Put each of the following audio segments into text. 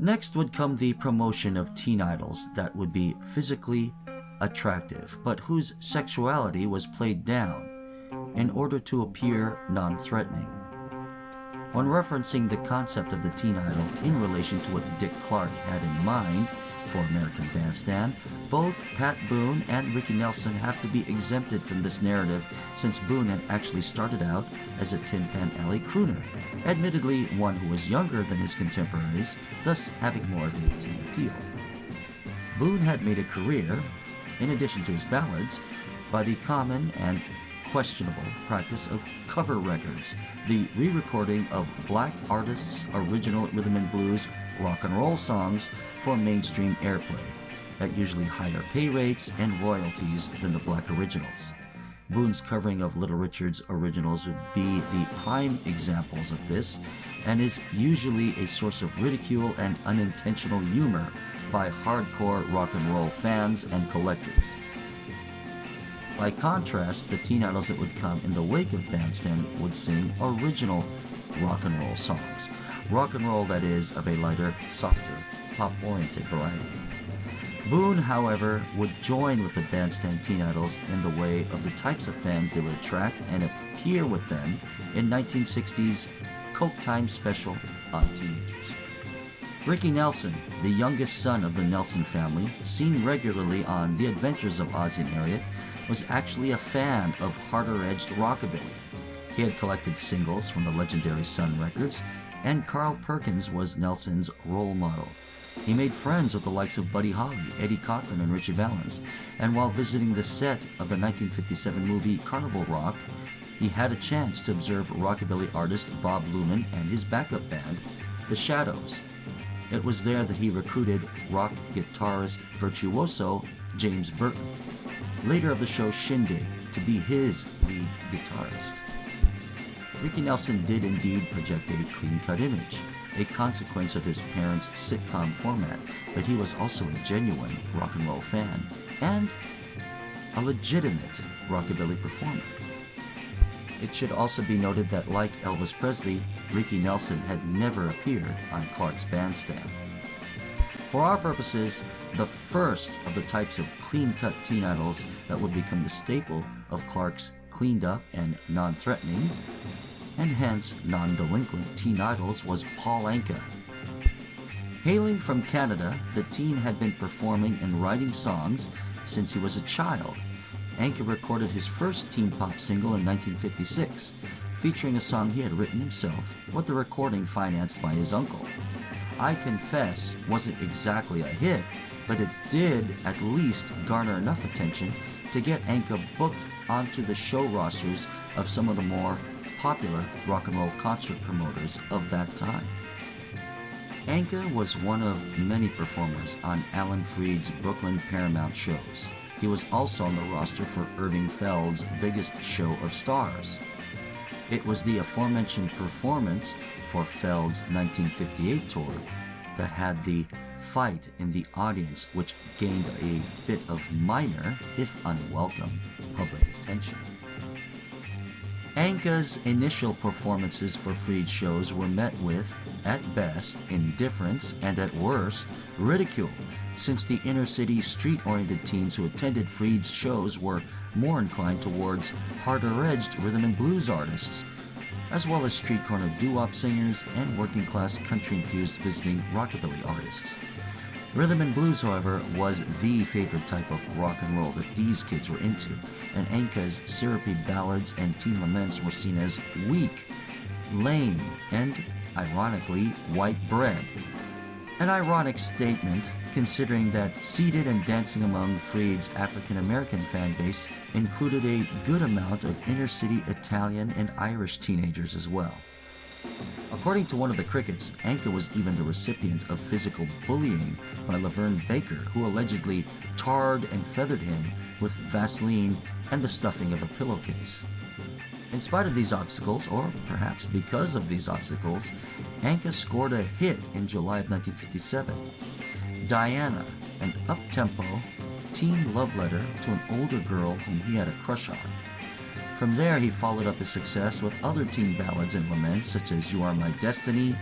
Next would come the promotion of teen idols that would be physically attractive, but whose sexuality was played down in order to appear non-threatening. When referencing the concept of the teen idol in relation to what Dick Clark had in mind for American Bandstand, both Pat Boone and Ricky Nelson have to be exempted from this narrative, since Boone had actually started out as a Tin Pan Alley crooner, admittedly one who was younger than his contemporaries, thus having more of a teen appeal. Boone had made a career, in addition to his ballads, by the common and questionable practice of cover records, the re-recording of black artists' original rhythm and blues rock and roll songs for mainstream airplay, at usually higher pay rates and royalties than the black originals. Boone's covering of Little Richard's originals would be the prime examples of this, and is usually a source of ridicule and unintentional humor by hardcore rock and roll fans and collectors. By contrast, the teen idols that would come in the wake of Bandstand would sing original rock and roll songs. Rock and roll that is of a lighter, softer, pop-oriented variety. Boone, however, would join with the Bandstand teen idols in the way of the types of fans they would attract and appear with them in 1960's Coke Time special on teenagers. Ricky Nelson, the youngest son of the Nelson family, seen regularly on The Adventures of Ozzie and Harriet, was actually a fan of harder-edged rockabilly. He had collected singles from the legendary Sun Records, and Carl Perkins was Nelson's role model. He made friends with the likes of Buddy Holly, Eddie Cochran, and Ritchie Valens, and while visiting the set of the 1957 movie Carnival Rock, he had a chance to observe rockabilly artist Bob Luman and his backup band, The Shadows. It was there that he recruited rock guitarist virtuoso James Burton, later of the show Shindig, to be his lead guitarist. Ricky Nelson did indeed project a clean-cut image, a consequence of his parents' sitcom format, but he was also a genuine rock and roll fan, and a legitimate rockabilly performer. It should also be noted that, like Elvis Presley, Ricky Nelson had never appeared on Clark's Bandstand. For our purposes, the first of the types of clean-cut teen idols that would become the staple of Clark's cleaned-up and non-threatening, and hence non-delinquent teen idols was Paul Anka. Hailing from Canada, the teen had been performing and writing songs since he was a child. Anka recorded his first teen pop single in 1956, featuring a song he had written himself, with the recording financed by his uncle. I Confess wasn't exactly a hit, but it did at least garner enough attention to get Anka booked onto the show rosters of some of the more popular rock and roll concert promoters of that time. Anka was one of many performers on Alan Freed's Brooklyn Paramount shows. He was also on the roster for Irving Feld's Biggest Show of Stars. It was the aforementioned performance for Feld's 1958 tour that had the fight in the audience, which gained a bit of minor, if unwelcome, public attention. Anka's initial performances for Freed shows were met with, at best, indifference and at worst, ridicule, since the inner-city, street-oriented teens who attended Freed's shows were more inclined towards harder-edged rhythm and blues artists, as well as street-corner doo-wop singers and working-class country-infused visiting rockabilly artists. Rhythm and blues, however, was the favorite type of rock and roll that these kids were into, and Anka's syrupy ballads and teen laments were seen as weak, lame, and, ironically, white bread. An ironic statement, considering that seated and dancing among Freed's African-American fan base included a good amount of inner-city Italian and Irish teenagers as well. According to one of the Crickets, Anka was even the recipient of physical bullying by Laverne Baker, who allegedly tarred and feathered him with Vaseline and the stuffing of a pillowcase. In spite of these obstacles, or perhaps because of these obstacles, Anka scored a hit in July of 1957, Diana, an up-tempo teen love letter to an older girl whom he had a crush on. From there, he followed up his success with other teen ballads and laments such as You Are My Destiny,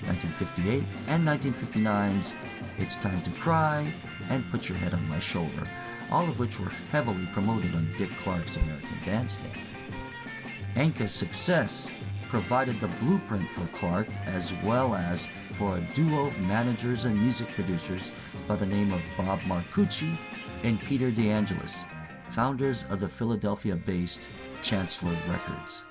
1958, and 1959's It's Time to Cry and Put Your Head on My Shoulder, all of which were heavily promoted on Dick Clark's American Bandstand. ANKA's success provided the blueprint for Clark, as well as for a duo of managers and music producers by the name of Bob Marcucci and Peter DeAngelis, founders of the Philadelphia-based Chancellor Records.